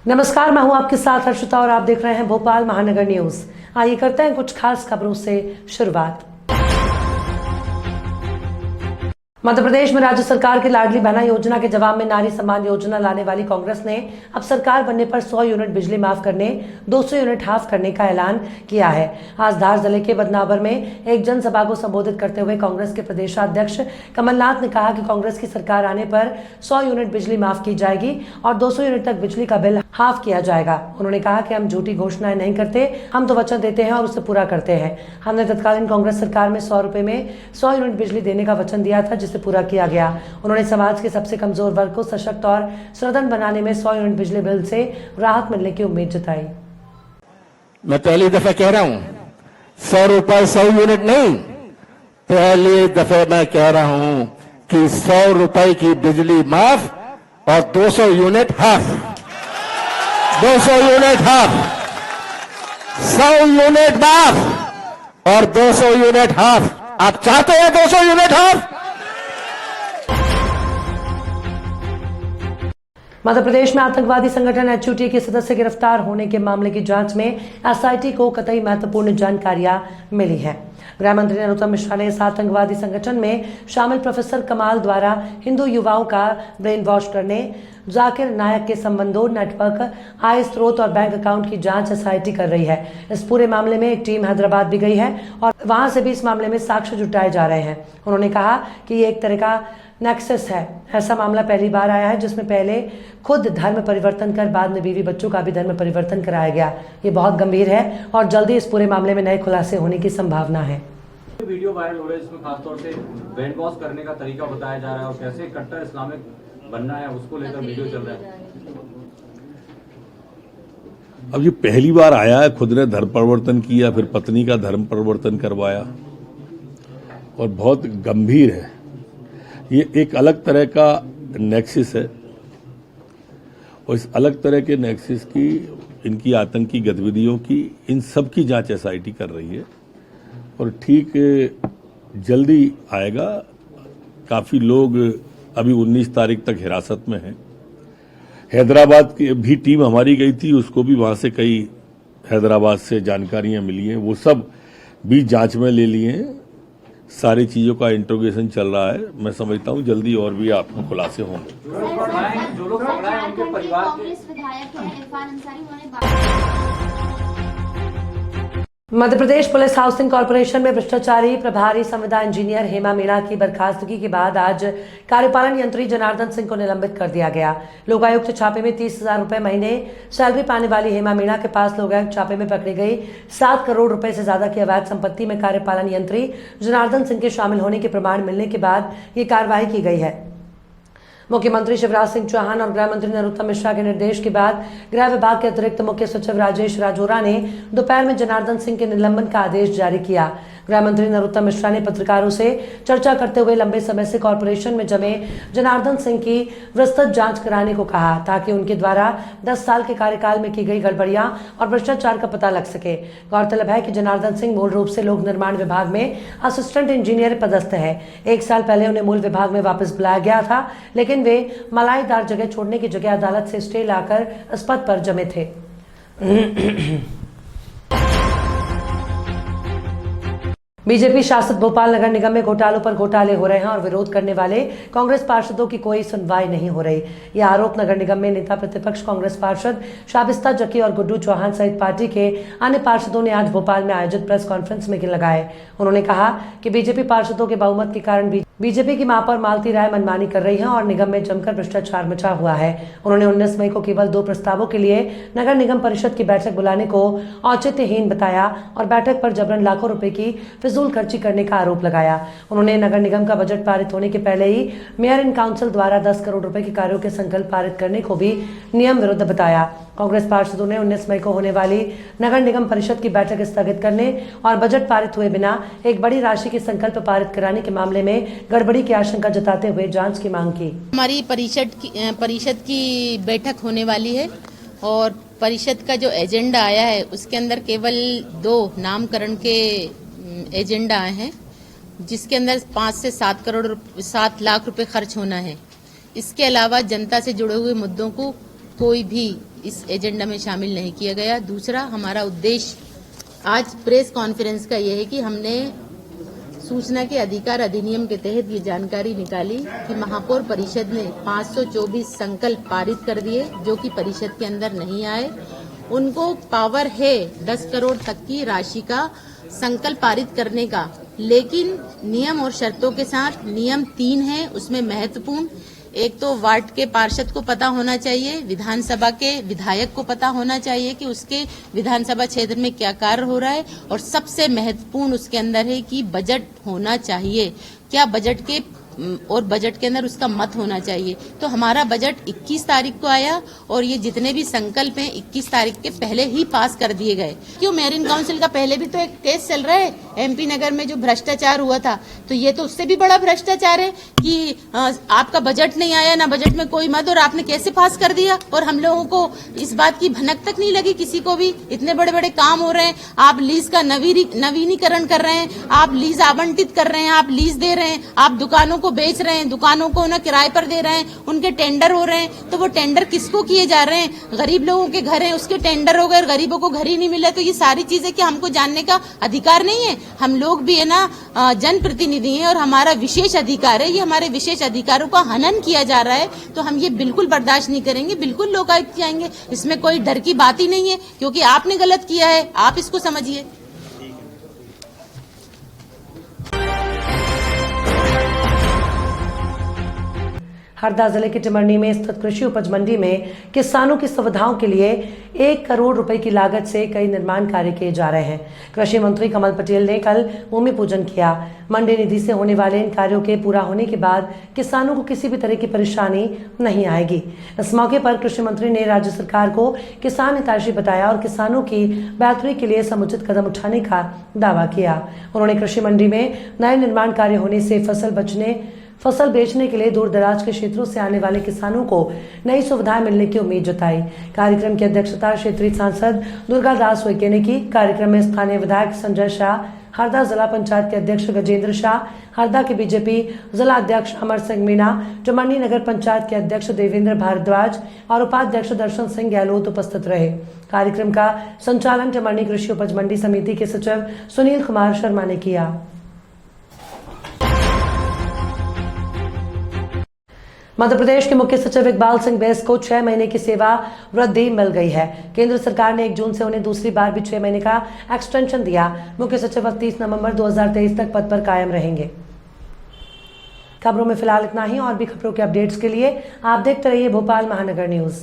नमस्कार, मैं हूं आपके साथ हर्षिता और आप देख रहे हैं भोपाल महानगर न्यूज। आइए करते हैं कुछ खास खबरों से शुरुआत। मध्य प्रदेश में राज्य सरकार की लाडली बहना योजना के जवाब में नारी सम्मान योजना लाने वाली कांग्रेस ने अब सरकार बनने पर 100 यूनिट बिजली माफ करने, 200 यूनिट हाफ करने का ऐलान किया है। आज धार जिले के बदनावर में एक जनसभा को संबोधित करते हुए कांग्रेस के प्रदेशाध्यक्ष कमलनाथ ने कहा कि कांग्रेस की सरकार आने पर 100 यूनिट बिजली माफ की जाएगी और 200 यूनिट तक बिजली का बिल हाफ किया जाएगा। उन्होंने कहा कि हम झूठी घोषणाएं नहीं करते, हम तो वचन देते हैं और उसे पूरा करते हैं। हमने तत्कालीन कांग्रेस सरकार में 100 रुपए में 100 यूनिट बिजली देने का वचन दिया था, जिसे पूरा किया गया। उन्होंने समाज के सबसे कमजोर वर्ग को सशक्त और सुदृढ़ बनाने में 100 यूनिट बिजली बिल से राहत मिलने की उम्मीद जताई। मैं पहली दफे कह रहा हूं 100 रुपए 100 यूनिट नहीं, पहली दफे मैं कह रहा हूं कि 100 रुपए की बिजली माफ और 200 unit half. 200 unit half, 100 unit माफ और 200 यूनिट हाफ। आप चाहते हैं 200 यूनिट हाफ? मध्य प्रदेश में आतंकवादी संगठन एचयूटी के सदस्य गिरफ्तार होने के मामले की जांच में एसआईटी को कतई महत्वपूर्ण जानकारियां मिली हैं। गृह मंत्री नरोत्तम मिश्रा ने इस आतंकवादी संगठन में शामिल प्रोफेसर कमाल द्वारा हिंदू युवाओं का ब्रेन वॉश करने, जाकिर नायक के संबंधों, नेटवर्क, आय स्रोत और बैंक अकाउंट की जांच एसआईटी कर रही है। इस पूरे मामले में एक टीम हैदराबाद भी गई है और वहां से भी इस मामले में साक्ष्य जुटाए जा रहे हैं। उन्होंने कहा कि ये एक तरह का नेक्सस है। ऐसा मामला पहली बार आया है जिसमें पहले खुद धर्म परिवर्तन कर बाद में बीवी बच्चों का भी धर्म परिवर्तन कराया गया। ये बहुत गंभीर है और जल्दी इस पूरे मामले में नए खुलासे होने की संभावना है। वीडियो वायरल हो रहा है जिसमें खासतौर से ब्रेन वॉश करने का तरीका बताया जा रहा है और कैसे कट्टर इस्लामिक बनना है उसको लेकर वीडियो चल रहा है। अब ये पहली बार आया है, खुद ने धर्म परिवर्तन किया, फिर पत्नी का धर्म परिवर्तन करवाया और बहुत गंभीर है। ये एक अलग तरह का नेक्सिस है और इस अलग तरह के नेक्सिस की, इनकी आतंकी गतिविधियों की, इन सब की जांच एसआईटी कर रही है और ठीक जल्दी आएगा। काफी लोग अभी 19 तारीख तक हिरासत में हैं। हैदराबाद की भी टीम हमारी गई थी, उसको भी वहां से कई हैदराबाद से जानकारियां मिली हैं, वो सब भी जांच में ले लिए हैं। सारी चीजों का इंट्रोगेशन चल रहा है। मैं समझता हूं जल्दी और भी आपको खुलासे होंगे। जो लोग पकड़ा है उनके परिवार Madhya Pradesh police housing corporation में भ्रष्टाचारी प्रभारी संविदा इंजीनियर हेमा मीणा की बर्खास्तगी के बाद आज कार्यपालन यंत्री जनार्दन सिंह को निलंबित कर दिया गया। लोकायुक्त छापे में 30,000 रुपए महीने सैलरी पाने वाली हेमा मीणा के पास लोकायुक्त छापे में पकड़ी गई 7 करोड़ रुपए से ज्यादा की अवैध संपत्ति में कार्यपालन यंत्री जनार्दन सिंह के शामिल होने के प्रमाण मिलने के बाद ये कार्रवाई की गई है। मुख्यमंत्री शिवराज सिंह चौहान और गृह मंत्री नरोत्तम मिश्रा के निर्देश के बाद गृह विभाग के अतिरिक्त मुख्य सचिव राजेश राजौरा ने दोपहर में जनार्दन सिंह के निलंबन का आदेश जारी किया। गृह मंत्री नरोत्तम मिश्रा ने पत्रकारों से चर्चा करते हुए लंबे समय से कॉर्पोरेशन में जमे जनार्दन सिंह की विस्तृत जांच कराने को कहा, ताकि उनके द्वारा 10 साल के कार्यकाल में की गई गड़बड़ियां और भ्रष्टाचार का पता लग सके। गौरतलब है कि जनार्दन सिंह मूल रूप से लोक निर्माण विभाग में असिस्टेंट इंजीनियर पदस्थ है। 1 साल पहले उन्हें मूल विभाग में वापस बुलाया गया था, लेकिन वे मलाईदार जगह छोड़ने की जगह अदालत से स्टे लाकर इस पद पर जमे थे। बीजेपी शासित भोपाल नगर निगम में घोटालों पर घोटाले हो रहे हैं और विरोध करने वाले कांग्रेस पार्षदों की कोई सुनवाई नहीं हो रही। यह आरोप नगर निगम में नेता प्रतिपक्ष कांग्रेस पार्षद शाबिस्ता जकी और गुड्डू चौहान सहित पार्टी के अन्य पार्षदों ने आज भोपाल में आयोजित प्रेस कॉन्फ्रेंस में लगाए। उन्होंने कहा कि बीजेपी पार्षदों के बहुमत के कारण बीजेपी की महापौर मालती राय मनमानी कर रही है और निगम में जमकर भ्रष्टाचार मचा हुआ है। उन्होंने 19 मई को केवल 2 प्रस्तावों के लिए नगर निगम परिषद की बैठक बुलाने को औचित्यहीन बताया और बैठक पर जबरन लाखों रुपए की फिजूल खर्ची करने का आरोप लगाया। उन्होंने नगर निगम का बजट पारित होने के पहले ही मेयर इन काउंसिल द्वारा 10 करोड़ रुपए के कार्यों के संकल्प पारित करने को भी नियम विरुद्ध बताया। कांग्रेस पार्षदों ने 19 मई को होने वाली नगर निगम परिषद की बैठक स्थगित करने और बजट पारित हुए बिना एक बड़ी राशि के संकल्प पारित कराने के मामले में गड़बड़ी की आशंका जताते हुए जांच की मांग की। हमारी परिषद की बैठक होने वाली है और परिषद का जो एजेंडा आया है उसके अंदर केवल 2 नामकरण के एजेंडा आए हैं, जिसके अंदर 5 से 7 लाख रुपए खर्च होना है। इसके अलावा जनता से जुड़े हुए मुद्दों को कोई भी इस एजेंडा में शामिल नहीं किया गया। दूसरा, हमारा उद्देश्य आज प्रेस कॉन्फ्रेंस का यह है कि हमने सूचना के अधिकार अधिनियम के तहत ये जानकारी निकाली कि महापौर परिषद ने 524 संकल्प पारित कर दिए जो कि परिषद के अंदर नहीं आए। उनको पावर है 10 करोड़ तक की राशि का संकल्प पारित करने का, लेकिन नियम और शर्तों के साथ। नियम 3 है, उसमें महत्वपूर्ण एक तो वार्ड के पार्षद को पता होना चाहिए, विधानसभा के विधायक को पता होना चाहिए कि उसके विधानसभा क्षेत्र में क्या कार्य हो रहा है, और सबसे महत्वपूर्ण उसके अंदर है कि बजट होना चाहिए। क्या बजट के और बजट के अंदर उसका मत होना चाहिए। तो हमारा बजट 21 तारीख को आया और ये जितने भी संकल्प हैं 21 तारीख के पहले ही पास कर दिए गए। क्यों, मेरिन काउंसिल का पहले भी तो एक केस चल रहा है एमपी नगर में जो भ्रष्टाचार हुआ था, तो ये तो उससे भी बड़ा भ्रष्टाचार है कि आपका बजट नहीं आया, ना बजट में कोई मत, और आपने कैसे पास कर दिया। और हम लोगों को इस बात की भनक तक नहीं लगी किसी को भी। इतने बड़े बड़े काम हो रहे हैं, आप लीज का नवीनीकरण कर रहे हैं, आप लीज आवंटित कर रहे हैं, आप लीज दे रहे हैं, आप दुकानों को बेच रहे हैं, दुकानों को ना किराए पर दे रहे हैं, उनके टेंडर हो रहे हैं। तो वो टेंडर किसको किए जा रहे हैं? गरीब लोगों के घर हैं, उसके टेंडर हो गए, गरीबों को घर ही नहीं मिला। तो ये सारी चीजें क्या हमको जानने का अधिकार नहीं है? हम लोग भी है ना जनप्रतिनिधि हैं और हमारा विशेष अधिकार है, ये हमारे विशेष अधिकारों का हनन किया जा रहा है। तो हम ये बिल्कुल बर्दाश्त नहीं करेंगे, बिल्कुल लोकायुक्त जाएंगे। इसमें कोई डर की बात ही नहीं है, क्योंकि आपने गलत किया है, आप इसको समझिए। हरदा जिले की टिमरनी में स्थित कृषि उपज मंडी में किसानों की सुविधाओं के लिए 1 करोड़ रुपए की लागत से कई निर्माण कार्य किए जा रहे हैं। कृषि मंत्री कमल पटेल ने कल भूमि पूजन किया। मंडी निधि से होने वाले इन कार्यों के पूरा होने के बाद किसानों को किसी भी तरह की परेशानी नहीं आएगी। इस मौके पर कृषि मंत्री ने राज्य सरकार को किसान हितैषी बताया और किसानों की बेहतरी के लिए समुचित कदम उठाने का दावा किया। उन्होंने कृषि मंडी में नए निर्माण कार्य होने से फसल बेचने के लिए दूर दराज के क्षेत्रों से आने वाले किसानों को नई सुविधाएं मिलने की उम्मीद जताई। कार्यक्रम की अध्यक्षता क्षेत्रीय सांसद दुर्गा दास उइके ने की। कार्यक्रम में स्थानीय विधायक संजय शाह, हरदा जिला पंचायत के अध्यक्ष गजेंद्र शाह, हरदा के बीजेपी जिला अध्यक्ष अमर सिंह मीणा, टिमरनी नगर पंचायत के अध्यक्ष देवेंद्र भारद्वाज और उपाध्यक्ष दर्शन सिंह गहलोत उपस्थित रहे। कार्यक्रम का संचालन टिमरनी कृषि उपज मंडी समिति के सचिव सुनील कुमार शर्मा ने किया। मध्य प्रदेश के मुख्य सचिव इकबाल सिंह बैस को 6 महीने की सेवा वृद्धि मिल गई है। केंद्र सरकार ने 1 जून से उन्हें दूसरी बार भी 6 महीने का एक्सटेंशन दिया। मुख्य सचिव 30 नवंबर 2023 तक पद पर कायम रहेंगे। खबरों में फिलहाल इतना ही। और भी खबरों के अपडेट्स के लिए आप देखते रहिए भोपाल महानगर न्यूज।